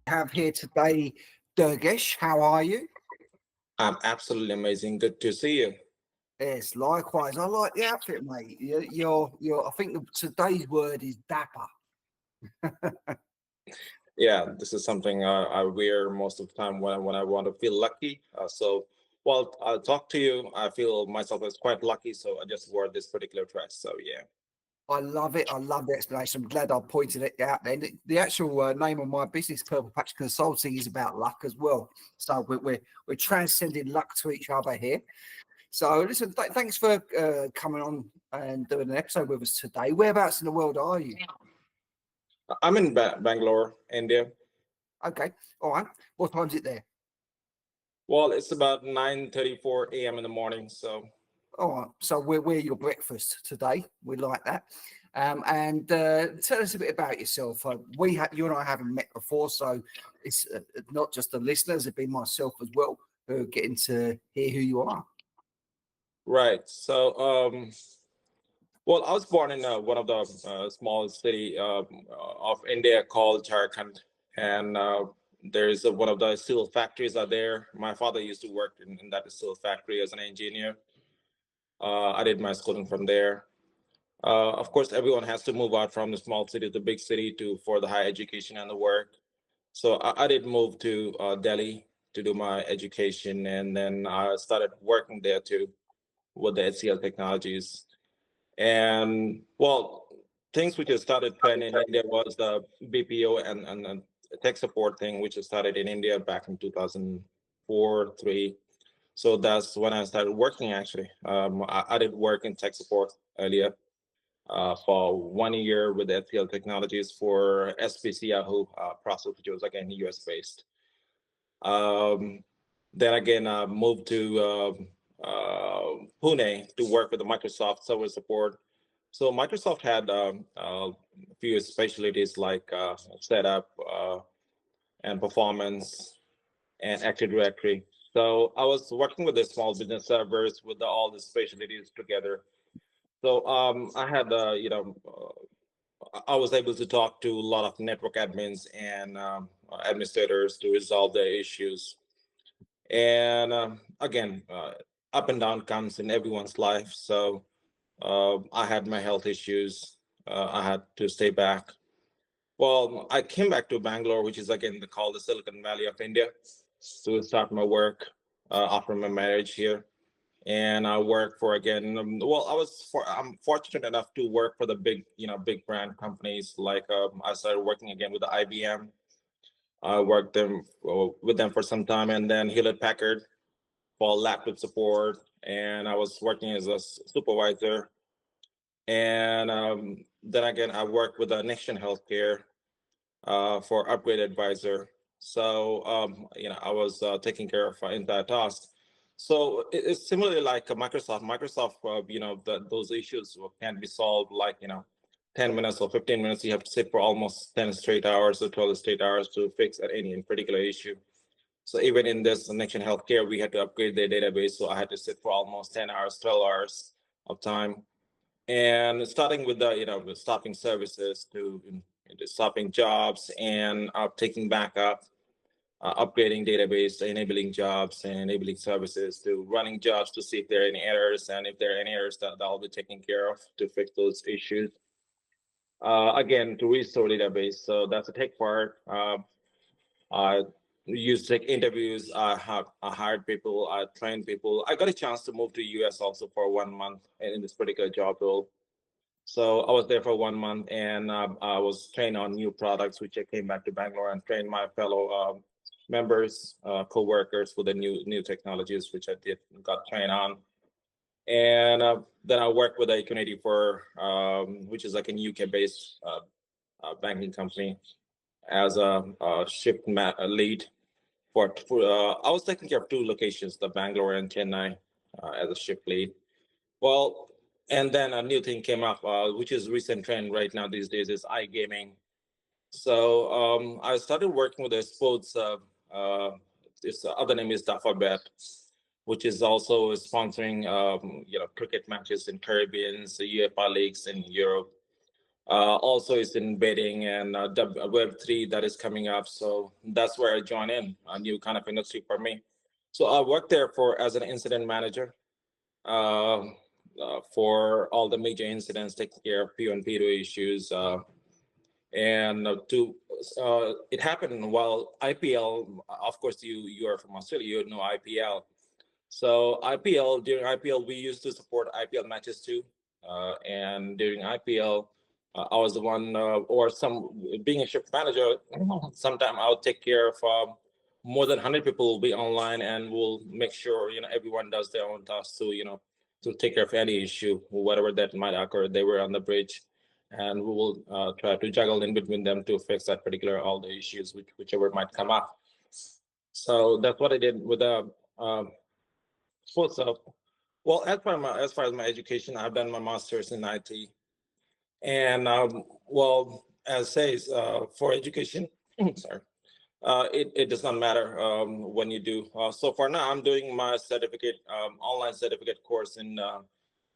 have here today Durgesh. How are you? I'm absolutely amazing. Good to see you. Yes, likewise. I like the outfit, mate. You're. I think today's word is dapper. Yeah, this is something I wear most of the time when I want to feel lucky. While I talk to you, I feel myself as quite lucky. So I just wore this particular dress. So yeah. I love it. I love the explanation. I'm glad I pointed it out. Then the actual name of my business, Purple Patch Consulting, is about luck as well. So we're transcending luck to each other here. So listen, thanks for coming on and doing an episode with us today. Whereabouts in the world are you? I'm in Bangalore, India. Okay, all right. What time is it there? Well, it's about 9:34 a.m. in the morning. So All right. So we're your breakfast today. We like that. And tell us a bit about yourself. You and I haven't met before, so it's not just the listeners; it'd be myself as well who are getting to hear who you are. right. Well, I was born in one of the small city of India called Jharkhand, and there's one of the steel factories out there. My father used to work in that steel factory as an engineer. I did my schooling from there. Of course, everyone has to move out from the small city to the big city to for the higher education and the work. So I did move to Delhi to do my education, and then I started working there too with the HCL technologies. And well, things which has started trending in India was the BPO and tech support thing, which has started in India back in 2004, three. So that's when I started working actually. I did work in tech support earlier for 1 year with FPL Technologies for SPC Yahoo process, which was again US based. Um, then again, I moved to Pune to work with the Microsoft server support. So Microsoft had a few specialties like setup and performance and Active Directory. So I was working with the small business servers with all the specialties together. So I had, I was able to talk to a lot of network admins and administrators to resolve their issues. And again, up and down comes in everyone's life. So I had my health issues. I had to stay back. Well, I came back to Bangalore, which is again called the Silicon Valley of India, to start my work after my marriage here. And I work for again. I'm fortunate enough to work for the big, big brand companies. Like I started working again with the IBM. I worked with them for some time, and then Hewlett Packard for laptop support. And I was working as a supervisor. And then again, I worked with the Next Healthcare for upgrade advisor. So I was taking care of entire task. So it's similarly like Microsoft. Microsoft, those issues can be solved like 10 minutes or 15 minutes. You have to sit for almost 10 straight hours or 12 straight hours to fix at any particular issue. So even in this Next Healthcare, we had to upgrade their database. So I had to sit for almost 10 hours, 12 hours of time, and starting with the with stopping services to stopping jobs and taking backup, upgrading database, enabling jobs and enabling services to running jobs to see if there are any errors, and if there are any errors that'll be taken care of to fix those issues. Again, to restore database. So that's a tech part. I used to take interviews. I hired people. I trained people. I got a chance to move to US also for 1 month in this particular job role. So I was there for 1 month, and I was trained on new products, which I came back to Bangalore and trained my fellow members, co-workers with the new technologies, which I did got trained on. And then I worked with Equinity for, which is like a UK-based banking company, as a lead I was taking care of two locations, the Bangalore and Chennai, as a shift lead. Well, and then a new thing came up, which is recent trend right now these days is iGaming. So I started working with a sports. Its other name is Dafabet, which is also sponsoring cricket matches in Caribbean, the UEFA leagues in Europe. Also, it's in bidding and Web3 that is coming up. So that's where I join in, a new kind of industry for me. So I worked there for as an incident manager uh, for all the major incidents, taking care of P1, P2 issues. And to It happened while IPL, of course, you are from Australia, you know IPL. So IPL, during IPL, we used to support IPL matches too. And during IPL, I was the one, or some being a shift manager. Sometime I'll take care of more than 100 people will be online, and we'll make sure everyone does their own task to to take care of any issue, whatever that might occur. They were on the bridge, and we will try to juggle in between them to fix that particular all the issues whichever might come up. So that's what I did with the sports. Well, as far as my education, I've done my master's in IT, and well, as says for education, sorry, it does not matter when you do. So for now, I'm doing my certificate, online certificate course in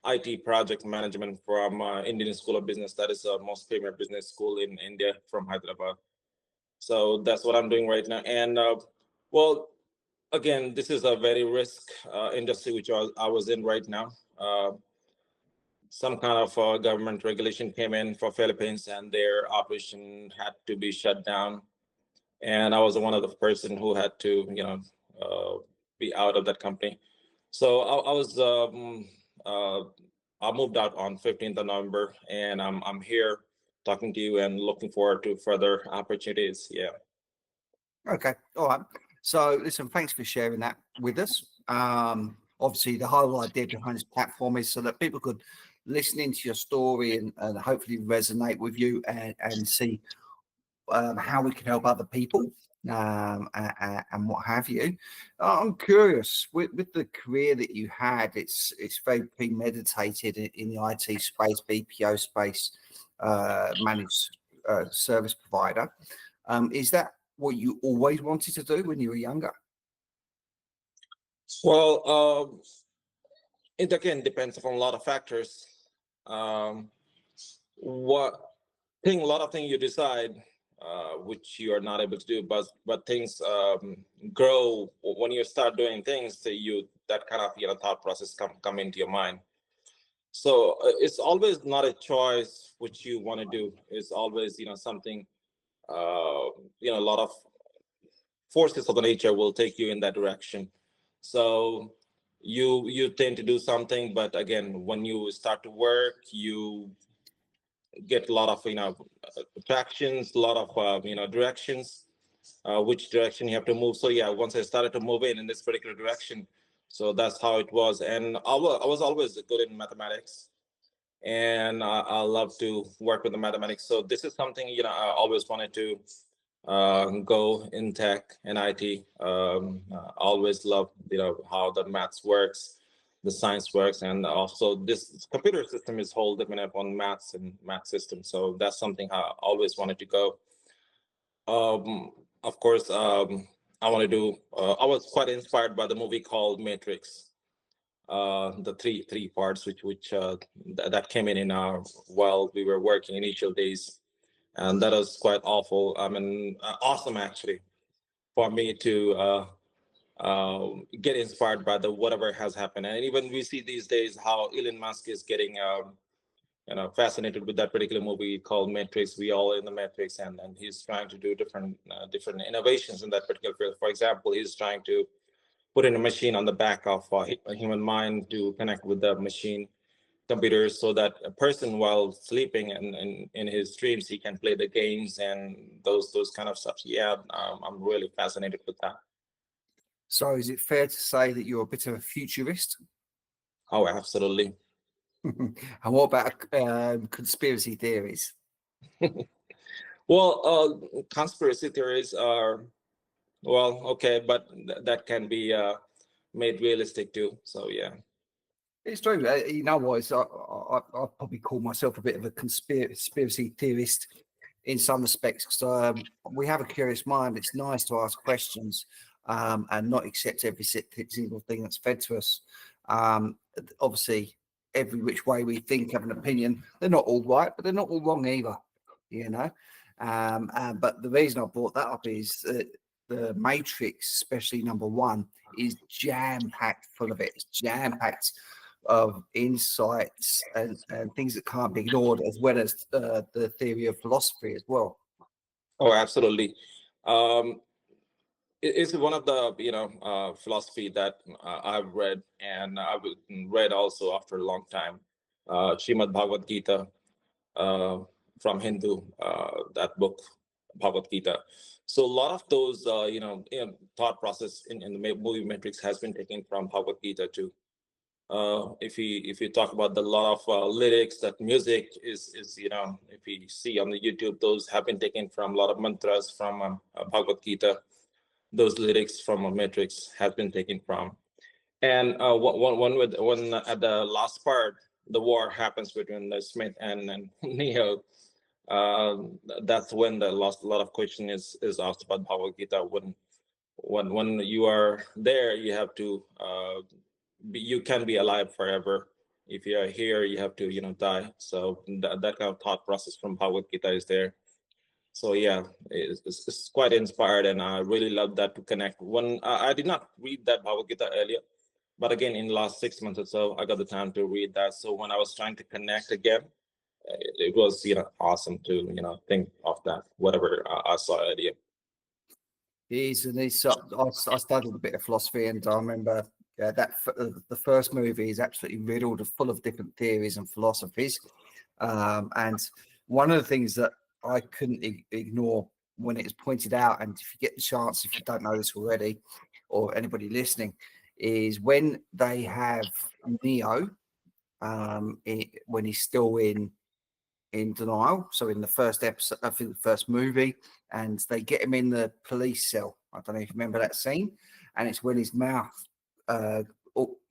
IT project management from Indian School of Business. That is the most famous business school in India from Hyderabad. So that's what I'm doing right now. And well, again, this is a very risk industry which I was in right now. Some kind of government regulation came in for Philippines, and their operation had to be shut down. And I was one of the person who had to, be out of that company. So I was uh, I moved out on 15th of November, and I'm here talking to you and looking forward to further opportunities. Yeah. Okay. All right. So listen, thanks for sharing that with us. Obviously, the whole idea behind this platform is so that people could listen into your story and hopefully resonate with you and see how we can help other people and what have you. I'm curious with the career that you had. It's very premeditated in the IT space, BPO space, managed service provider. Is that what you always wanted to do when you were younger? Well, it again depends upon a lot of factors. Um, what thing, a lot of things you decide, which you are not able to do, but things grow when you start doing things. So you that kind of thought process come into your mind. So it's always not a choice which you want to do. It's always something. A lot of forces of the nature will take you in that direction. So you tend to do something, but again, when you start to work, you get a lot of attractions, a lot of directions, which direction you have to move. So yeah, once I started to move in this particular direction, so that's how it was. And I was always good in mathematics, and I love to work with the mathematics. So this is something I always wanted to go in tech and IT. Always love how the maths works, the science works, and also this computer system is whole dependent upon maths and math system. So that's something I always wanted to go. Of course, I want to do. I was quite inspired by the movie called Matrix. The three parts that came in our while we were working initial days, and that was quite awful. I mean, awesome actually for me to get inspired by the whatever has happened. And even we see these days how Elon Musk is getting fascinated with that particular movie called Matrix. We all in the Matrix, and he's trying to do different innovations in that particular field. For example, he's trying to put in a machine on the back of a human mind to connect with the machine computers, so that a person while sleeping and in his dreams he can play the games and those kind of stuff. Yeah, I'm really fascinated with that. So is it fair to say that you're a bit of a futurist? Oh, absolutely. And what about conspiracy theories? Well, conspiracy theories are, well, okay, but that can be made realistic too. So yeah. It's true. You know what? I probably call myself a bit of a conspiracy theorist in some respects. So we have a curious mind. It's nice to ask questions and not accept every single thing that's fed to us. Obviously, every which way we think, have an opinion. They're not all right, but they're not all wrong either, you know. But the reason I brought that up is that the Matrix, especially number one, is jam packed full of it. It's jam packed of insights and things that can't be ignored, as well as the theory of philosophy as well. Oh, absolutely. Um, it's one of the philosophy that I've read, and I've read also after a long time. Srimad Bhagavad Gita uh, from Hindu, that book, Bhagavad Gita. So a lot of those, thought process in the movie Matrix has been taken from Bhagavad Gita too. If you talk about the lot of lyrics, that music is if you see on the YouTube, those have been taken from a lot of mantras from Bhagavad Gita. Those lyrics from a Matrix has been taken from. And one at the last part, the war happens between the Smith and Neo. That's when the last lot of question is asked about Bhagavad Gita. When you are there, you have to you can be alive forever. If you are here, you have to die. So that kind of thought process from Bhagavad Gita is there. So yeah, it's quite inspired, and I really love that to connect. When I did not read that Bhagavad Gita earlier, but again in the last 6 months or so, I got the time to read that. So when I was trying to connect again, it was awesome to think of that whatever I saw earlier. I studied a bit of philosophy, and I remember the first movie is absolutely riddled full of different theories and philosophies. And one of the things that I couldn't ignore when it was pointed out, and if you get the chance, if you don't know this already, or anybody listening, is when they have Neo, when he's still in denial. So in the first episode, I think the first movie, and they get him in the police cell. I don't know if you remember that scene, and it's when his mouth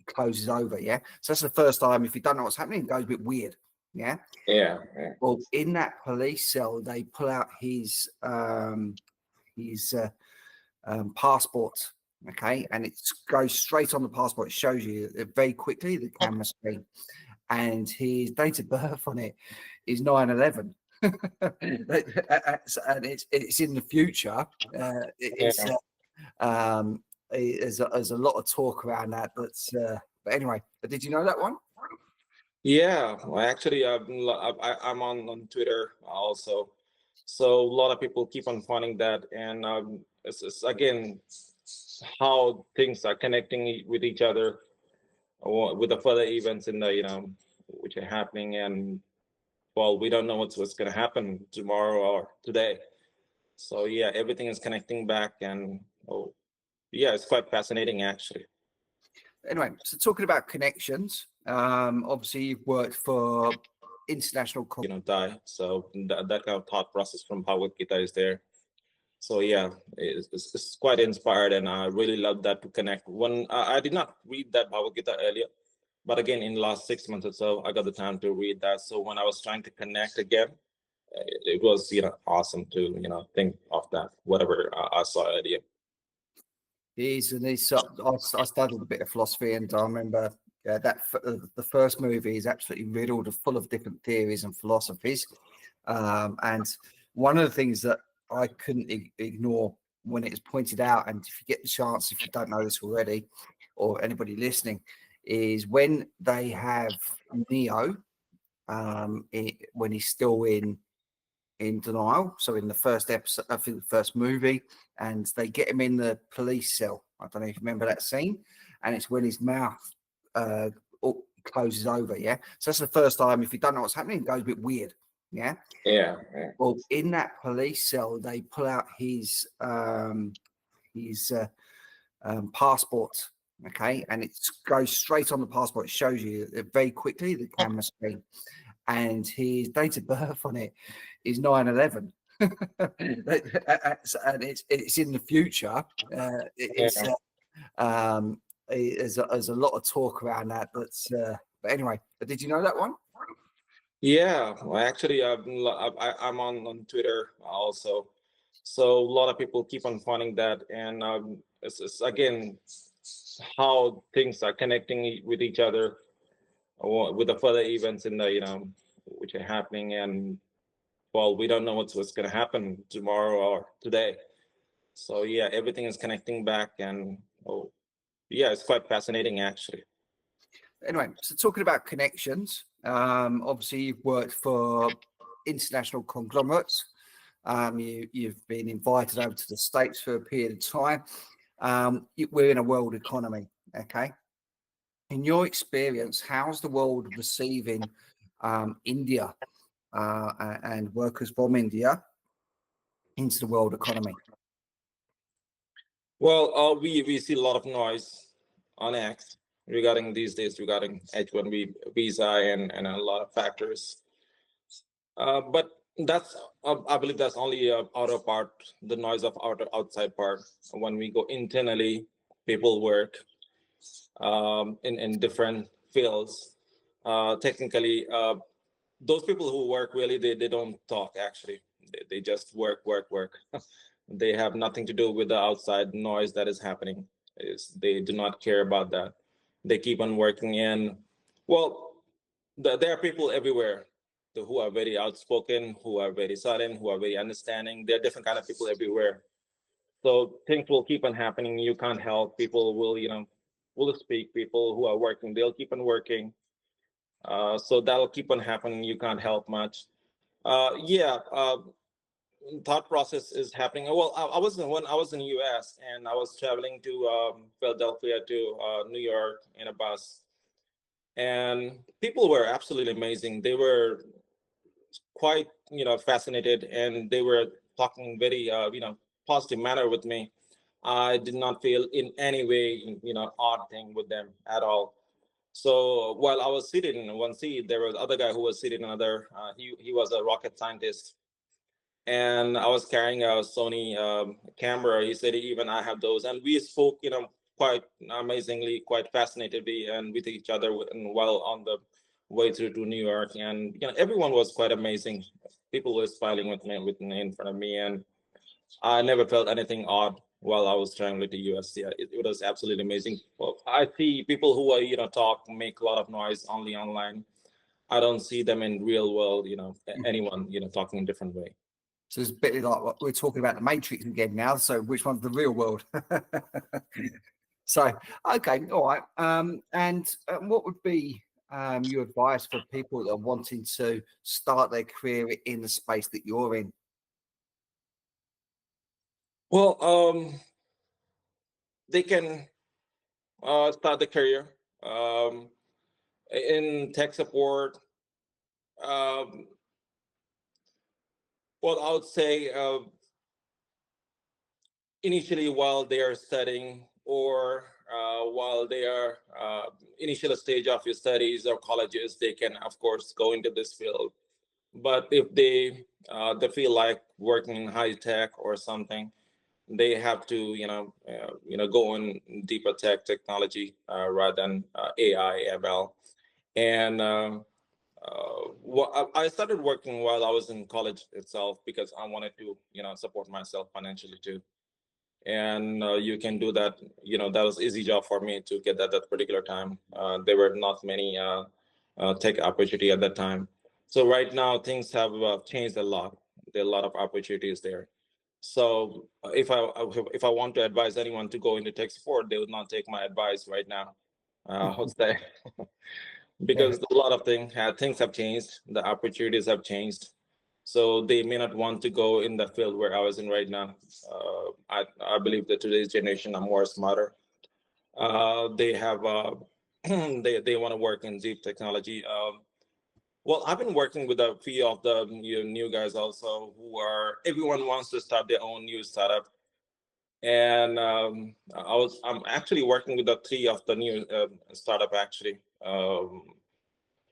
closes over. Yeah, so that's the first time. If you don't know what's happening, it goes a bit weird. Yeah. Yeah. Well, in that police cell, they pull out his passport. Okay, and it goes straight on the passport. It shows you very quickly the camera screen, and his date of birth on it is 9/11. And it's in the future. There's a lot of talk around that. But anyway, did you know that one? Yeah, well, actually, I'm on Twitter also. So a lot of people keep on finding that, and it's again how things are connecting with each other, with the further events in the which are happening, and well, we don't know what's going to happen tomorrow or today. So yeah, everything is connecting back, and yeah, it's quite fascinating actually. Anyway, so talking about connections, obviously you've worked for international Die. So that kind of thought process from Bhagavad Gita is there. So yeah, it's quite inspired, and I really love that to connect. When I did not read that Bhagavad Gita earlier, but again in the last 6 months or so, I got the time to read that. So when I was trying to connect again, it was awesome to think of that whatever I saw earlier. I studied a bit of philosophy, and I remember the first movie is absolutely riddled full of different theories and philosophies. And one of the things that I couldn't ignore when it was pointed out, and if you get the chance, if you don't know this already, or anybody listening, is when they have Neo, when he's still in denial. So in the first episode, I think the first movie, and they get him in the police cell. I don't know if you remember that scene, and it's when his mouth closes over. Yeah, so that's the first time. If you don't know what's happening, it goes a bit weird. Yeah. Yeah. Well, in that police cell, they pull out his passport. Okay, and it goes straight on the passport. It shows you very quickly the camera screen, and his date of birth on it is 9/11. And it's in the future. There's a lot of talk around that. But anyway, did you know that one? Yeah, well, actually, I'm on Twitter also. So a lot of people keep on finding that, and it's again how things are connecting with each other, with the further events in the which are happening, and well, we don't know what's going to happen tomorrow or today. So yeah, everything is connecting back, and oh yeah, it's quite fascinating actually. Anyway, so talking about connections, obviously you've worked for international conglomerates. You've been invited over to the States for a period of time. We're in a world economy, okay? In your experience, how's the world receiving India and workers from India into the world economy? Well, we see a lot of noise on X regarding these days regarding H-1B visa and a lot of factors. But that's I believe that's only outer part, the noise of outside part. When we go internally, people work in different fields. Technically, those people who work really they don't talk actually. They just work. They have nothing to do with the outside noise that is happening. They do not care about that. They keep on working in. Well, there are people everywhere who are very outspoken, who are very silent, who are very understanding. There are different kind of people everywhere. So things will keep on happening. You can't help. People will, will speak. People who are working, they'll keep on working. So that'll keep on happening. You can't help much. Yeah, thought process is happening. Well, when I was in U.S. and I was traveling to Philadelphia to New York in a bus, and people were absolutely amazing. They were quite fascinated, and they were talking very positive manner with me. I did not feel in any way odd thing with them at all. So while I was sitting in one seat, there was other guy who was sitting in another. He was a rocket scientist, and I was carrying a Sony camera. He said even I have those, and we spoke quite amazingly, quite fascinatedly, and with each other, and while on the way through to New York, and everyone was quite amazing. People were smiling with me in front of me, and I never felt anything odd while I was traveling to US. Yeah, it was absolutely amazing. Well, I see people who are talk, make a lot of noise only online. I don't see them in real world. Anyone talking in different way. So it's a bit like what we're talking about the Matrix again now. So which one's the real world? So okay, all right. And what would be your advice for people that are wanting to start their career in the space that you're in? Well, they can start the career in tech support. Um, well, I would say initially while they are studying, or while they are initial stage of your studies or colleges, they can of course go into this field. But if they feel like working in high tech or something, they have to go in deeper technology rather than AI ML. And I started working while I was in college itself because I wanted to support myself financially too. And you can do that. That was easy job for me to get at that particular time. There were not many tech opportunity at that time. So right now things have changed a lot. There are a lot of opportunities there. So if I want to advise anyone to go into tech support, they would not take my advice right now. I would say Yeah. because a lot of things have changed, the opportunities have changed. So they may not want to go in the field where I was in right now. I believe that today's generation are more smarter. They have they want to work in deep technology. Well, I've been working with a few of the new guys also who are everyone wants to start their own new startup, and I'm actually working with the three of the new startup actually,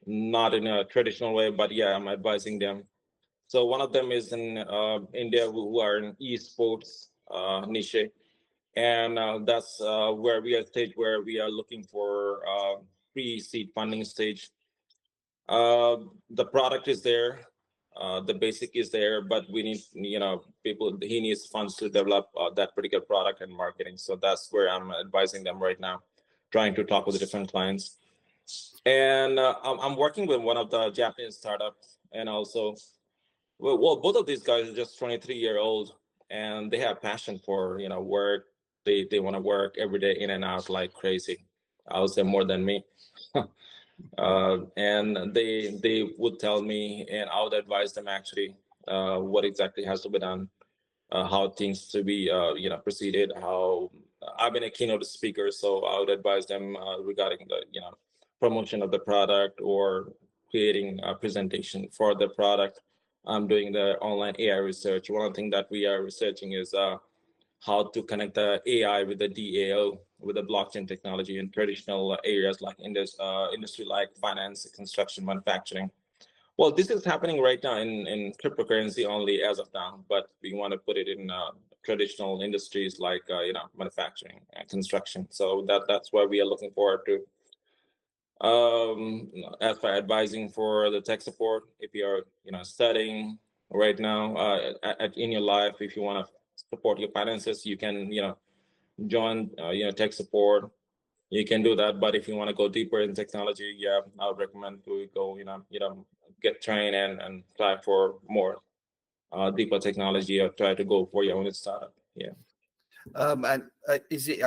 not in a traditional way, but yeah, I'm advising them. So one of them is in India who are in esports niche, and that's where we are stage where we are looking for pre-seed funding stage. The product is there, the basic is there, but we need people. He needs funds to develop that particular product and marketing. So that's where I'm advising them right now, trying to talk with the different clients. And I'm working with one of the Japanese startups, and also, well, both of these guys are just 23-year-old, and they have passion for work. They want to work every day in and out like crazy. I would say more than me. And they would tell me, and I would advise them actually what exactly has to be done, how things to be proceeded. How I've been a keynote speaker, so I would advise them regarding the promotion of the product or creating a presentation for the product. I'm doing the online AI research. One of the things that we are researching is how to connect the AI with the DAO, with the blockchain technology in traditional areas like industry like finance, construction, manufacturing. Well, this is happening right now in cryptocurrency only as of now, but we want to put it in traditional industries like manufacturing and construction. So that's why we are looking forward to. As for advising for the tech support, if you're studying right now in your life, if you want to support your finances, you can join tech support. You can do that, but if you want to go deeper in technology, yeah, I would recommend to go get trained and try for more deeper technology, or try to go for your own startup. Yeah. And is it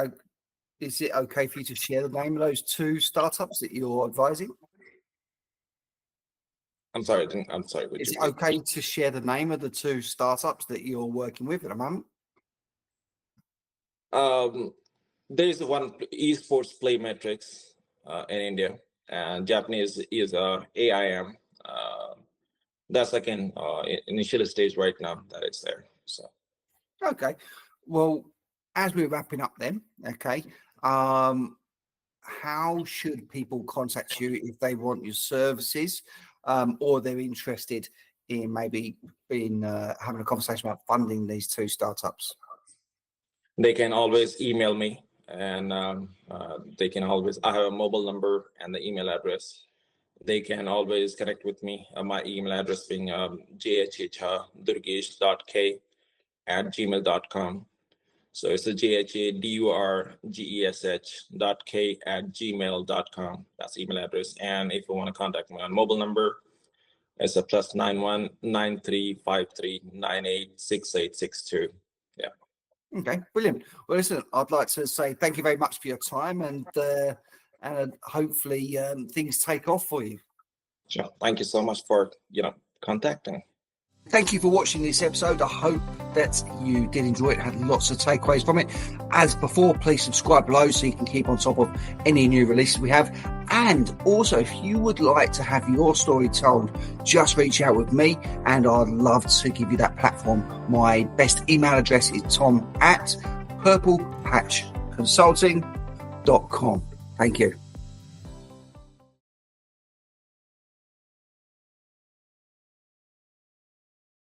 okay for you to share the name of those two startups that you're advising? I'm sorry. Is it okay to share the name of the two startups that you're working with at the moment? There is one esports play metrics in India, and Japanese is AIM. That's like in initial stage right now that it's there. So Okay. Well, as we're wrapping up then, okay, how should people contact you if they want your services, or they're interested in maybe having a conversation about funding these two startups? they can always email me, and they can always, I have a mobile number and the email address. They can always connect with me. My email address being jha durgesh.k@gmail.com. So it's a jha durgesh.k@gmail.com. That's the email address. And if you want to contact me on mobile number, it's a +91 9353 986862. Yeah. Okay, brilliant. Well, listen, I'd like to say thank you very much for your time, and hopefully things take off for you. Sure. Thank you so much for contacting. Thank you for watching this episode. I hope that you did enjoy it, had lots of takeaways from it. As before, please subscribe below so you can keep on top of any new releases we have. And also, if you would like to have your story told, just reach out with me and I'd love to give you that platform. My best email address is tom@purplepatchconsulting.com. Thank you.